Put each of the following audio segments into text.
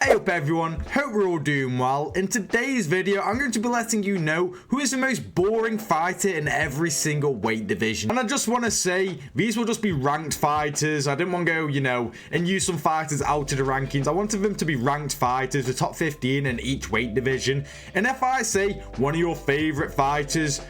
Hey up everyone, hope we're all doing well. In today's video, I'm going to be letting you know who is the most boring fighter in every single weight division. And I just want to say, these will just be ranked fighters. I didn't want to go, and use some fighters out of the rankings. I wanted them to be ranked fighters, the top 15 in each weight division. And if I say one of your favorite fighters,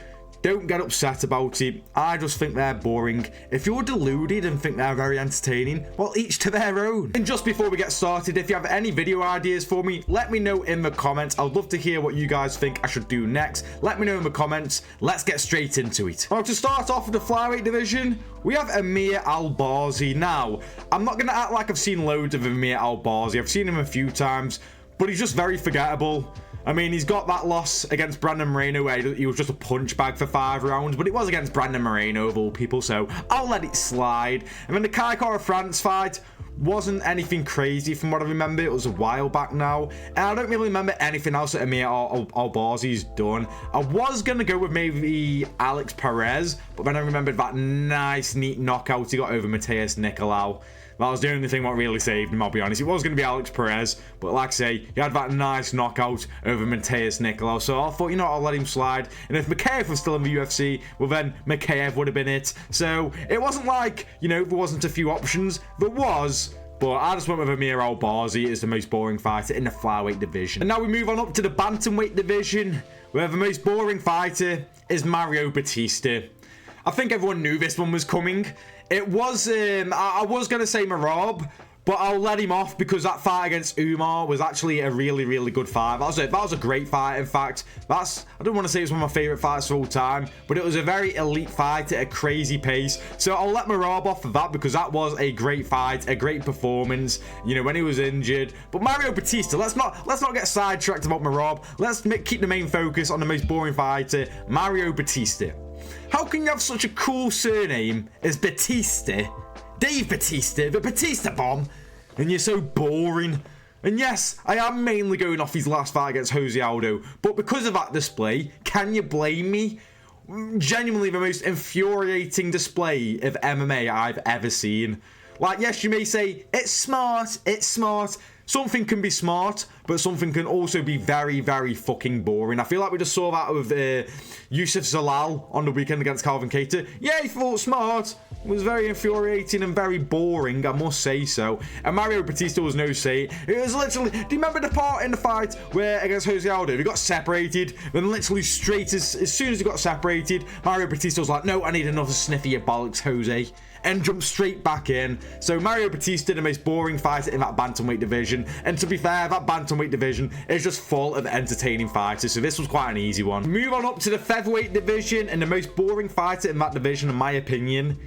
don't get upset about it. I just think they're boring. If you're deluded and think they're very entertaining, well, each to their own. And just before we get started, if you have any video ideas for me, let me know in the comments. I'd love to hear what you guys think I should do next. Let me know in the comments. Let's get straight into it. Now, to start off with the flyweight division, we have Amir Albazi. Now, I'm not going to act like I've seen loads of Amir Albazi. I've seen him a few times, but he's just very forgettable. I mean, he's got that loss against Brandon Moreno where he was just a punch bag for 5 rounds, but it was against Brandon Moreno of all people, so I'll let it slide. And then the Kai Kara-France fight wasn't anything crazy from what I remember. It was a while back now, and I don't really remember anything else that Amir Albazi's done. I was going to go with maybe Alex Perez, but then I remembered that nice, neat knockout he got over Mateus Nicolau. That was the only thing that really saved him, I'll be honest. It was going to be Alex Perez, but like I say, he had that nice knockout over Mateus Nicolau. So I thought, I'll let him slide. And if Mikheyev was still in the UFC, well then Mikheyev would have been it. So it wasn't like, there wasn't a few options. There was, but I just went with Amir Albazi as the most boring fighter in the flyweight division. And now we move on up to the bantamweight division, where the most boring fighter is Mario Batista. I think everyone knew this one was coming. It was, I was going to say Merab, but I'll let him off because that fight against Umar was actually a really, really good fight. That was a great fight, in fact. I don't want to say it's one of my favorite fights of all time, but it was a very elite fight at a crazy pace. So I'll let Merab off of that because that was a great fight, a great performance, when he was injured. But Mario Batista, let's not get sidetracked about Merab. Let's keep the main focus on the most boring fighter, Mario Batista. How can you have such a cool surname as Batista? Dave Batista, the Batista bomb, and you're so boring. And yes, I am mainly going off his last fight against Jose Aldo, but because of that display, can you blame me? Genuinely the most infuriating display of MMA I've ever seen. Like, yes, you may say, it's smart. Something can be smart, but something can also be very, very fucking boring. I feel like we just saw that with Yusuf Zalal on the weekend against Calvin Kattar. Yeah, he thought smart. It was very infuriating and very boring, I must say so. And Mario Batista was no saint. It was literally... Do you remember the part in the fight where against Jose Aldo, he got separated, then literally straight as soon as he got separated, Mario Batista was like, no, I need another sniff of your bollocks, Jose. And jumped straight back in. So Mario Batista, the most boring fighter in that bantamweight division. And to be fair, that bantamweight division is just full of entertaining fighters. So this was quite an easy one. Move on up to the featherweight division. And the most boring fighter in that division, in my opinion,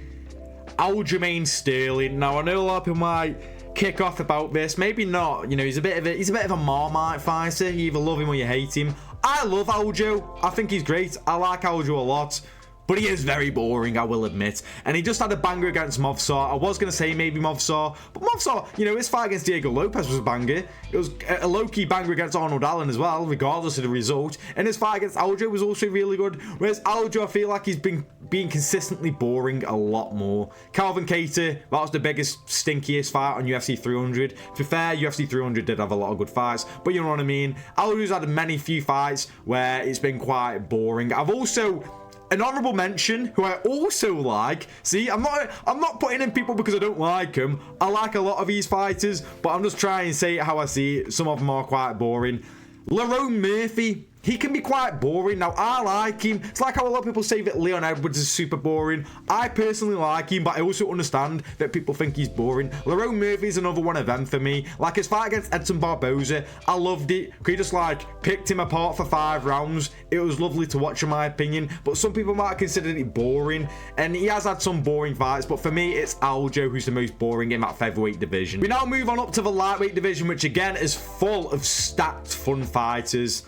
Aljamain Sterling. Now, I know a lot of people might kick off about this. Maybe not. He's a bit of a Marmite fighter. You either love him or you hate him. I love Aljo. I think he's great. I like Aljo a lot. But he is very boring, I will admit. And he just had a banger against Movsar. I was going to say maybe Movsar. But Movsar, his fight against Diego Lopez was a banger. It was a low-key banger against Arnold Allen as well, regardless of the result. And his fight against Aljo was also really good. Whereas Aljo, I feel like he's been being consistently boring a lot more. Calvin Kattar, that was the biggest, stinkiest fight on UFC 300. To be fair, UFC 300 did have a lot of good fights. But you know what I mean? Aljo's had few fights where it's been quite boring. I've also... an honorable mention, who I also like. See, I'm not putting in people because I don't like them. I like a lot of these fighters, but I'm just trying to say it how I see it. Some of them are quite boring. Lerone Murphy, he can be quite boring. Now, I like him. It's like how a lot of people say that Leon Edwards is super boring. I personally like him, but I also understand that people think he's boring. Lerone Murphy is another one of them for me. Like his fight against Edson Barboza, I loved it. He just picked him apart for 5 rounds. It was lovely to watch in my opinion, but some people might consider it boring, and he has had some boring fights, but for me, it's Aljo who's the most boring in that featherweight division. We now move on up to the lightweight division, which again is full of stacked fun fighters.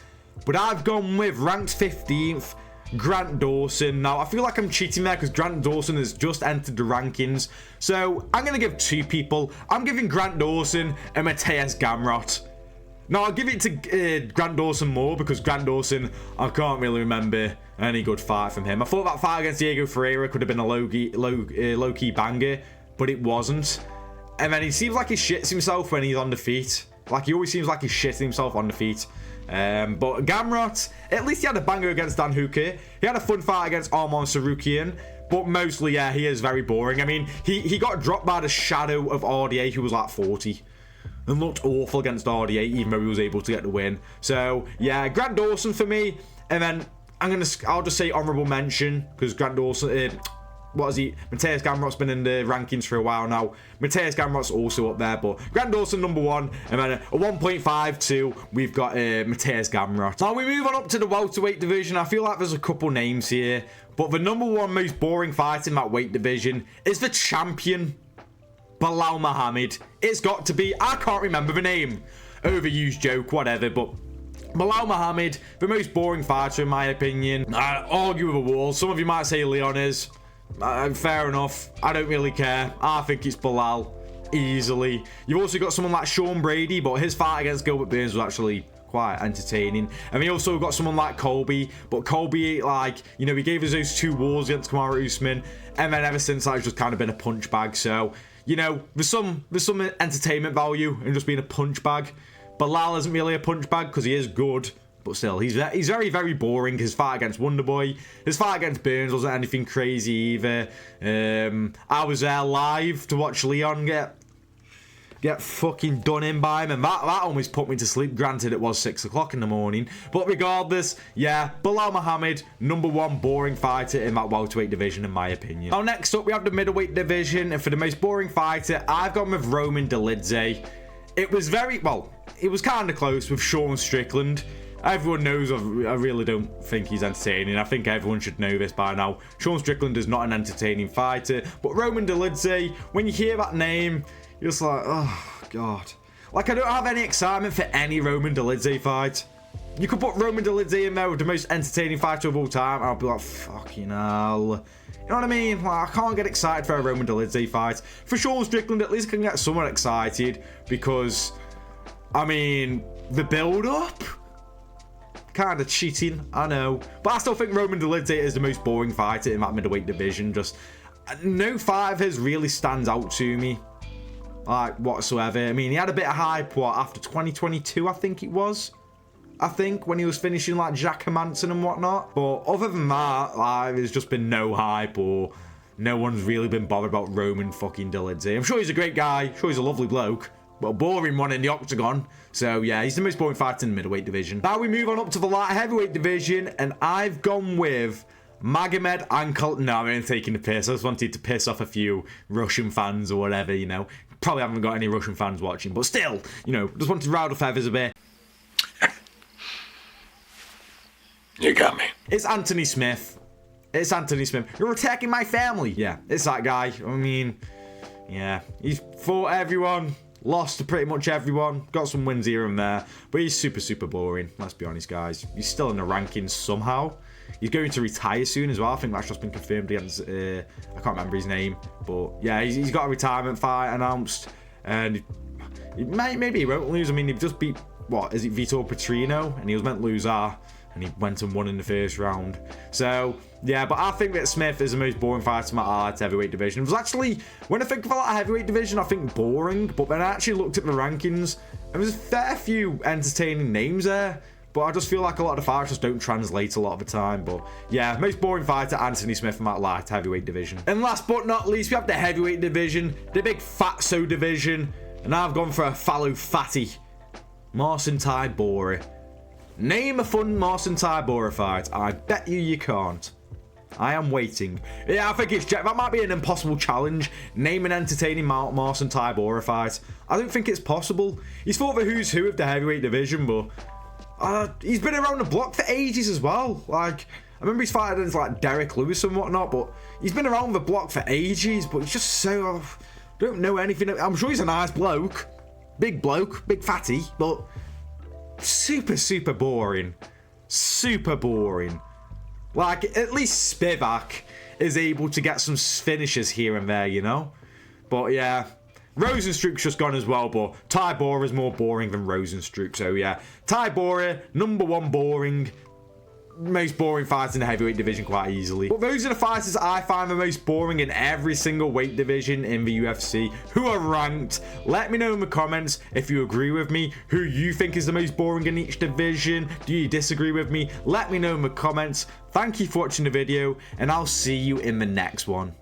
But I've gone with ranked 15th, Grant Dawson. Now, I feel like I'm cheating there because Grant Dawson has just entered the rankings. So, I'm going to give 2 people. I'm giving Grant Dawson and Mateus Gamrot. Now, I'll give it to Grant Dawson more because Grant Dawson, I can't really remember any good fight from him. I thought that fight against Diego Ferreira could have been a low-key banger, but it wasn't. And then he seems like he shits himself when he's on the feet. Like, he always seems like he's shitting himself on the feet. But Gamrot, at least he had a banger against Dan Hooker. He had a fun fight against Arman Sarukian. But mostly, yeah, he is very boring. I mean, he got dropped by the shadow of RDA, who was like 40. And looked awful against RDA, even though he was able to get the win. So, yeah, Grant Dawson for me. And then I'll just say honourable mention, because Grant Dawson, what is he? Mateus Gamrot's been in the rankings for a while now. Mateus Gamrot's also up there, but Grant Dawson number 1, and then a 1.52, we've got Mateus Gamrot. Now we move on up to the welterweight division. I feel like there's a couple names here, but the number 1 most boring fight in that weight division is the champion, Belal Muhammad. It's got to be, I can't remember the name. Overused joke, whatever, but Belal Muhammad, the most boring fighter in my opinion. I argue with a wall. Some of you might say Leon is. Fair enough. I don't really care. I think it's Belal easily. You've also got someone like Sean Brady, but his fight against Gilbert Burns was actually quite entertaining. And we also got someone like Colby, but Colby, like, you know, he gave us those 2 wars against Kamaru Usman, and then ever since that's just kind of been a punch bag. So, you know, there's some entertainment value in just being a punch bag. Belal isn't really a punch bag because he is good. But still, he's very, very boring. His fight against Wonderboy, his fight against Burns wasn't anything crazy either. I was there live to watch Leon get fucking done in by him, and that almost put me to sleep. Granted, it was 6 o'clock in the morning, but regardless, yeah, Belal Muhammad, number 1 boring fighter in that welterweight division, in my opinion. Now, next up, we have the middleweight division, and for the most boring fighter, I've gone with Roman Dolidze. It was it was kind of close with Sean Strickland. Everyone knows I really don't think he's entertaining. I think everyone should know this by now. Sean Strickland is not an entertaining fighter. But Roman Dolidze, when you hear that name, you're just like, oh, God. Like, I don't have any excitement for any Roman Dolidze fight. You could put Roman Dolidze in there with the most entertaining fighter of all time, and I'll be like, fucking hell. You know what I mean? Like, I can't get excited for a Roman Dolidze fight. For Sean Strickland, at least I can get somewhat excited because, I mean, the build-up? Kind of cheating, I know, but I still think Roman Dolidze is the most boring fighter in that middleweight division. Just no fight of his really stands out to me, like, whatsoever. I mean, he had a bit of hype after 2022, I think it was. I think when he was finishing like Jack Hermanson and whatnot. But other than that, like, there's just been no hype, or no one's really been bothered about Roman fucking Dolidze. I'm sure he's a great guy. I'm sure he's a lovely bloke. Well, boring one in the octagon. So, yeah, he's the most boring fighter in the middleweight division. Now we move on up to the light heavyweight division, and I've gone with Magomed Ankalaev. No, I'm only taking the piss. I just wanted to piss off a few Russian fans or whatever, you know. Probably haven't got any Russian fans watching, but still, you know, just wanted to rile the feathers a bit. You got me. It's Anthony Smith. It's Anthony Smith. You're attacking my family. Yeah, it's that guy. I mean, yeah, he's fought everyone. Lost to pretty much everyone. Got some wins here and there. But he's super, super boring. Let's be honest, guys. He's still in the rankings somehow. He's going to retire soon as well. I think that's just been confirmed against... I can't remember his name. But yeah, he's got a retirement fight announced. And maybe he won't lose. I mean, he've just beat... What? Is it Vitor Petrino? And he was meant to lose that. And he went and won in the first round. So, yeah, but I think that Smith is the most boring fighter in my light heavyweight division. It was actually, when I think of a light heavyweight division, I think boring. But when I actually looked at the rankings, there was a fair few entertaining names there. But I just feel like a lot of the fights just don't translate a lot of the time. But, yeah, most boring fighter, Anthony Smith in that light heavyweight division. And last but not least, we have the heavyweight division, the big fatso division. And I've gone for a fallow fatty, Marcin Tybura. Name a fun Marcin Tybura fight. I bet you can't. I am waiting. Yeah, I think it's that might be an impossible challenge. Name an entertaining Marcin Tybura fight. I don't think it's possible. He's fought the who's who of the heavyweight division, but he's been around the block for ages as well. Like, I remember he's fighting against like Derek Lewis and whatnot, but he's been around the block for ages. But he's just so don't know anything. I'm sure he's a nice bloke, big fatty, but. Super, super boring. Super boring. Like, at least Spivak is able to get some finishes here and there, you know? But, yeah. Rosenstruck's just gone as well, but Tybura is more boring than Rosenstruck. So, yeah. Tybura, number 1 boring. most boring fighters in the heavyweight division quite easily. But those are the fighters I find the most boring in every single weight division in the UFC who are ranked. Let me know in the comments if you agree with me, who you think is the most boring in each division. Do you disagree with me? Let me know in the comments. Thank you for watching the video, and I'll see you in the next one.